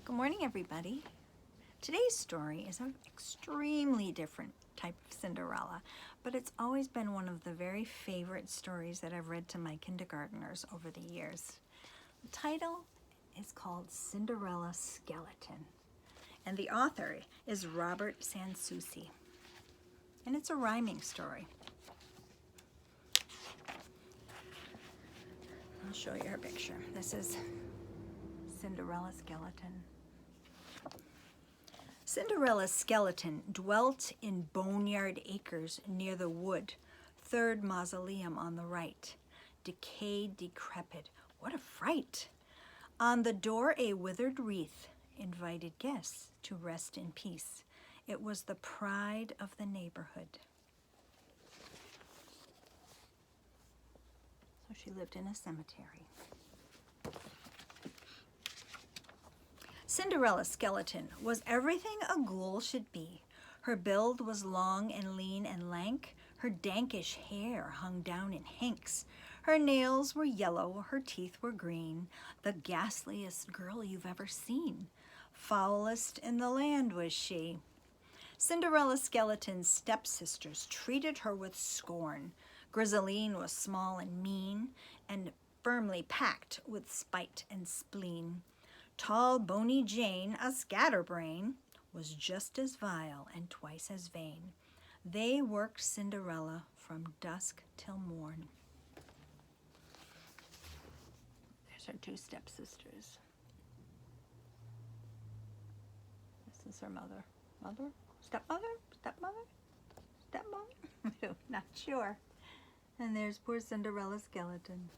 Good morning, everybody. Today's story is an extremely different type of Cinderella, but it's always been one of the very favorite stories that I've read to my kindergartners over the years. The title is called Cinderella Skeleton, and the author is Robert Souci, and it's a rhyming story. I'll show you her picture. This is Cinderella Skeleton. Cinderella's skeleton dwelt in boneyard acres near the wood, third mausoleum on the right. Decayed, decrepit, what a fright! On the door a withered wreath invited guests to rest in peace. It was the pride of the neighborhood. So she lived in a cemetery. Cinderella's skeleton was everything a ghoul should be. Her build was long and lean and lank. Her dankish hair hung down in hanks. Her nails were yellow, her teeth were green. The ghastliest girl you've ever seen. Foulest in the land was she. Cinderella's skeleton's stepsisters treated her with scorn. Griseline was small and mean, and firmly packed with spite and spleen. Tall, bony Jane, a scatterbrain, was just as vile and twice as vain. They worked Cinderella from dusk till morn. There's her two stepsisters. This is her mother. Mother? Stepmother? Stepmother? Stepmother? Not sure. And there's poor Cinderella's skeleton.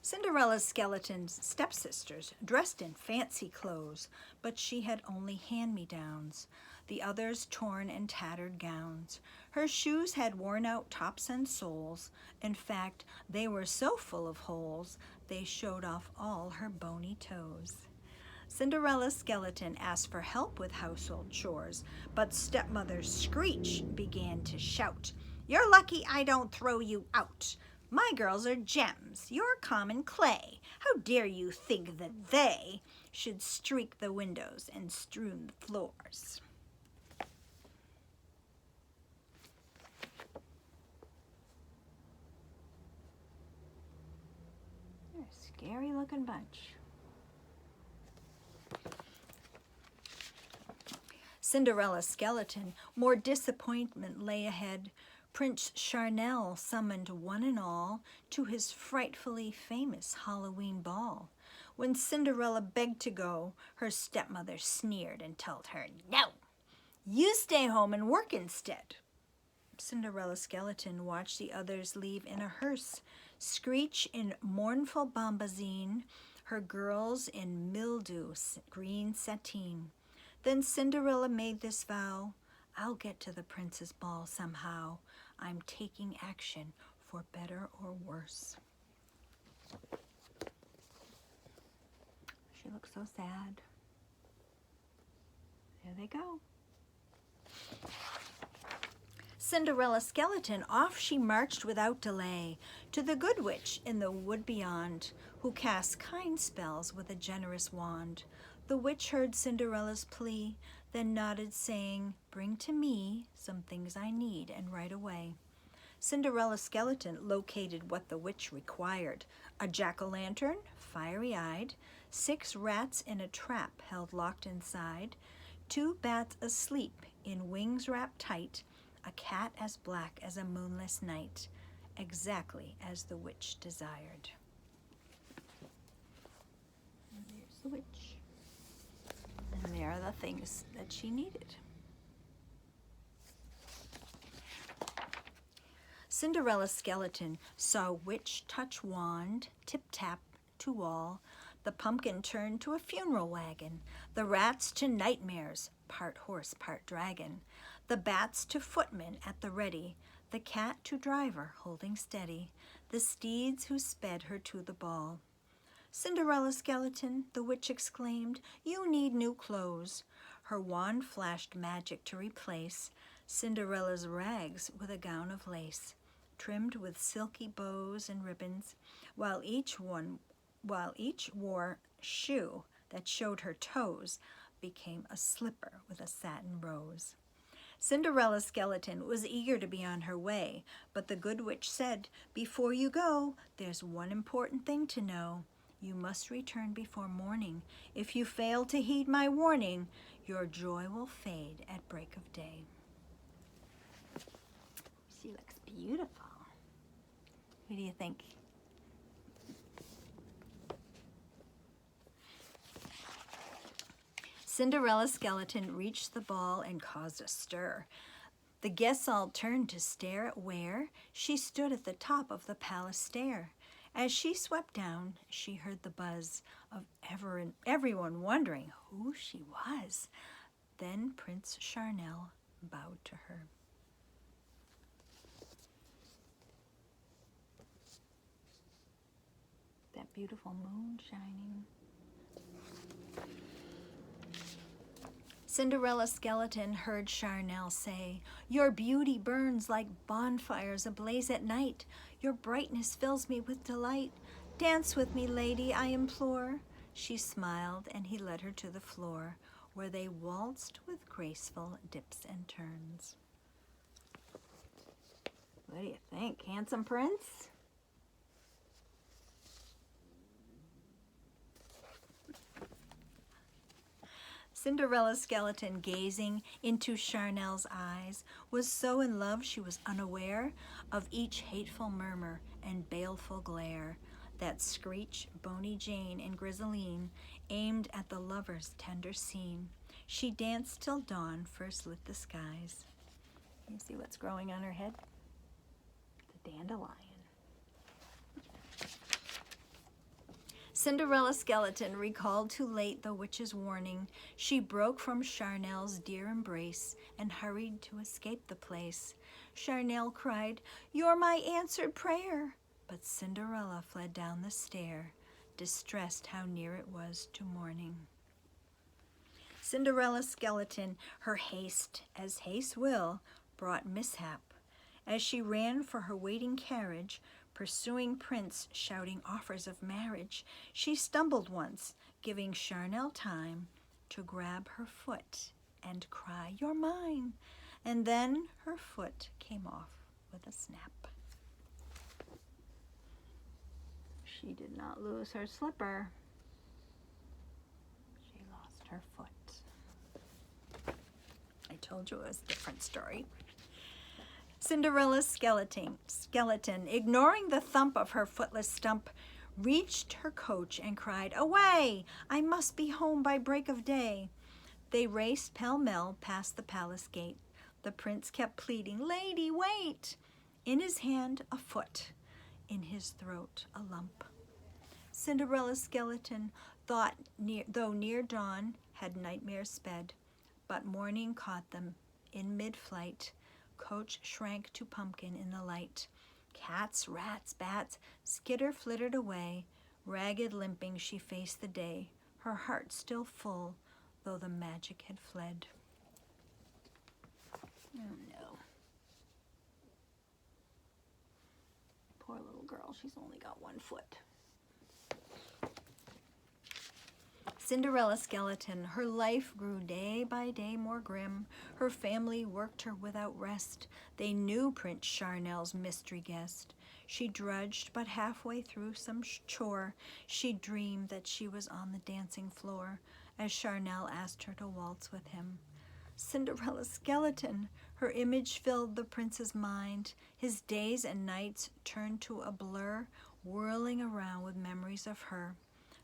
Cinderella's skeleton's stepsisters dressed in fancy clothes, but she had only hand-me-downs, the others torn and tattered gowns. Her shoes had worn-out tops and soles. In fact, they were so full of holes, they showed off all her bony toes. Cinderella's skeleton asked for help with household chores, but stepmother's screech began to shout, "You're lucky I don't throw you out. My girls are gems, you're common clay. How dare you think that they should streak the windows and strewn the floors?" They're a scary looking bunch. Cinderella's skeleton, more disappointment lay ahead. Prince Charnel summoned one and all to his frightfully famous Halloween ball. When Cinderella begged to go, her stepmother sneered and told her, "No, you stay home and work instead." Cinderella's skeleton watched the others leave in a hearse, Screech in mournful bombazine, her girls in mildew green sateen. Then Cinderella made this vow, "I'll get to the prince's ball somehow. I'm taking action for better or worse." She looks so sad. There they go. Cinderella's skeleton, off she marched without delay to the good witch in the wood beyond, who cast kind spells with a generous wand. The witch heard Cinderella's plea, then nodded, saying, "Bring to me some things I need, and right away." Cinderella's skeleton located what the witch required: a jack-o'-lantern, fiery-eyed, 6 rats in a trap held locked inside, 2 bats asleep in wings wrapped tight, a cat as black as a moonless night, exactly as the witch desired. And there's the witch. And there are the things that she needed. Cinderella's skeleton saw witch touch wand, tip-tap to wall. The pumpkin turned to a funeral wagon, the rats to nightmares, part horse, part dragon, the bats to footmen at the ready, the cat to driver holding steady, the steeds who sped her to the ball. "Cinderella's skeleton," the witch exclaimed, "you need new clothes." Her wand flashed magic to replace Cinderella's rags with a gown of lace. trimmed with silky bows and ribbons, while each wore shoe that showed her toes, became a slipper with a satin rose. Cinderella's skeleton was eager to be on her way, but the good witch said, "Before you go, there's one important thing to know. You must return before morning. If you fail to heed my warning, your joy will fade at break of day." She looks beautiful. What do you think? Cinderella's skeleton reached the ball and caused a stir. The guests all turned to stare at where she stood at the top of the palace stair. As she swept down, she heard the buzz of everyone wondering who she was. Then Prince Charnel bowed to her. That beautiful moon shining. Cinderella's skeleton heard Charnel say, "Your beauty burns like bonfires ablaze at night. Your brightness fills me with delight. Dance with me, lady, I implore." She smiled, and he led her to the floor, where they waltzed with graceful dips and turns. What do you think, handsome prince? Cinderella's skeleton, gazing into Charnel's eyes, was so in love she was unaware of each hateful murmur and baleful glare that Screech, Bony Jane, and Griseline aimed at the lovers' tender scene. She danced till dawn first lit the skies. You see what's growing on her head? The dandelion. Cinderella's skeleton recalled too late the witch's warning. She broke from Charnel's dear embrace and hurried to escape the place. Charnel cried, "You're my answered prayer." But Cinderella fled down the stair, distressed how near it was to morning. Cinderella's skeleton, her haste, as haste will, brought mishap. As she ran for her waiting carriage, pursuing Prince, shouting offers of marriage, she stumbled once, giving Charnel time to grab her foot and cry, "You're mine." And then her foot came off with a snap. She did not lose her slipper. She lost her foot. I told you it was a different story. Cinderella's skeleton, ignoring the thump of her footless stump, reached her coach and cried, "Away! I must be home by break of day." They raced pell-mell past the palace gate. The prince kept pleading, "Lady, wait!" In his hand a foot, in his throat a lump. Cinderella's skeleton thought, though near dawn had nightmares sped, but morning caught them in mid-flight. Coach shrank to pumpkin in the light. Cats, rats, bats, skitter-flittered away. Ragged limping she faced the day, her heart still full, though the magic had fled. Oh no. Poor little girl, she's only got one foot. Cinderella's skeleton, her life grew day by day more grim. Her family worked her without rest. They knew Prince Charnel's mystery guest. She drudged, but halfway through some chore, she dreamed that she was on the dancing floor as Charnel asked her to waltz with him. Cinderella's skeleton, her image filled the prince's mind. His days and nights turned to a blur, whirling around with memories of her.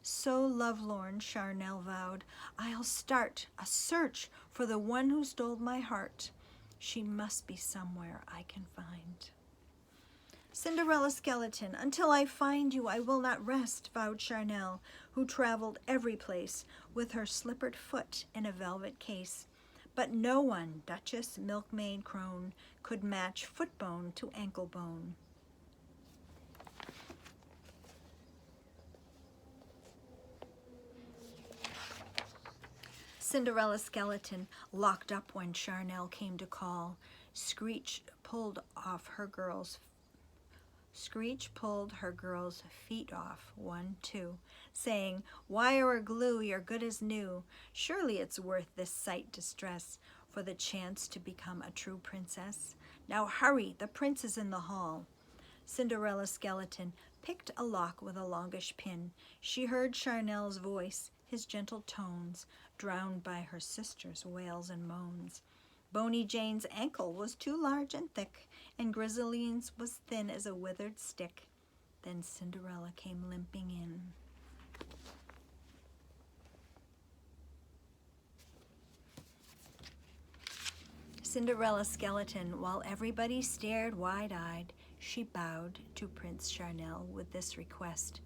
So lovelorn, Charnel vowed, "I'll start a search for the one who stole my heart. She must be somewhere I can find." Cinderella's skeleton, "Until I find you, I will not rest," vowed Charnel, who traveled every place with her slippered foot in a velvet case. But no one, duchess, milkmaid, crone, could match footbone to ankle bone. Cinderella's skeleton locked up when Charnel came to call. Screech pulled off her girl's Screech pulled her girl's feet off, 1, 2, saying, "Wire or glue, you're good as new. Surely it's worth this sight distress for the chance to become a true princess. Now hurry, the prince is in the hall." Cinderella's skeleton picked a lock with a longish pin. She heard Charnel's voice, his gentle tones, drowned by her sister's wails and moans. Bony Jane's ankle was too large and thick, and Griseline's was thin as a withered stick. Then Cinderella came limping in. Cinderella's skeleton, while everybody stared wide-eyed, she bowed to Prince Charnel with this request: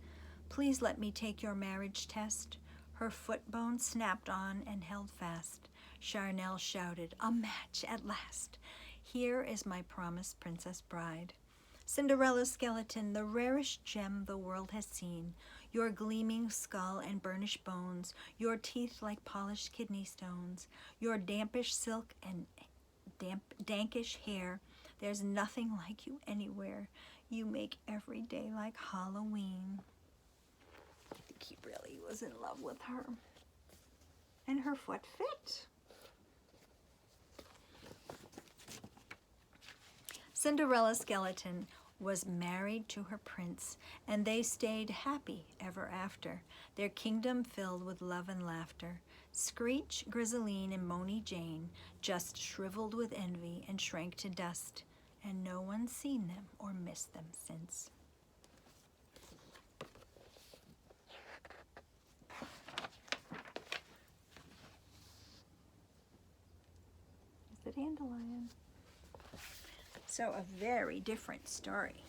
"Please let me take your marriage test." Her foot bone snapped on and held fast. Charnel shouted, "A match at last! Here is my promised princess bride." Cinderella's skeleton, the rarest gem the world has seen, your gleaming skull and burnished bones, your teeth like polished kidney stones, your dampish silk and dankish hair, there's nothing like you anywhere. You make every day like Halloween. I think he really was in love with her. And her foot fit. Cinderella's skeleton was married to her prince, and they stayed happy ever after, their kingdom filled with love and laughter. Screech, Griseline, and Bony Jane just shriveled with envy and shrank to dust, and no one's seen them or missed them since. Is the dandelion? So a very different story.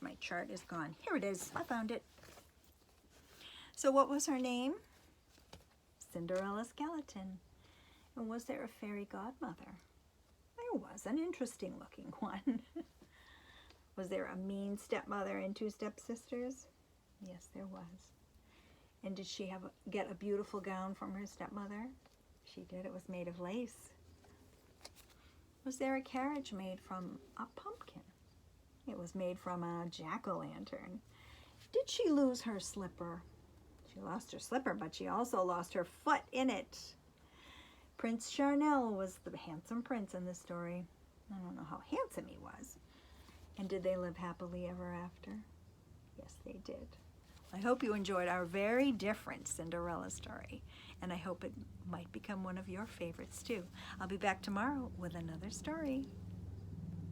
My chart is gone. Here it is. I found it. So what was her name? Cinderella Skeleton. And was there a fairy godmother? There was, an interesting looking one. Was there a mean stepmother and 2 stepsisters? Yes, there was. And did she get a beautiful gown from her stepmother? She did. It was made of lace. Was there a carriage made from a pumpkin? It was made from a jack-o'-lantern. Did she lose her slipper? She lost her slipper, but she also lost her foot in it. Prince Charnel was the handsome prince in this story. I don't know how handsome he was. And did they live happily ever after? Yes, they did. I hope you enjoyed our very different Cinderella story, and I hope it might become one of your favorites too. I'll be back tomorrow with another story.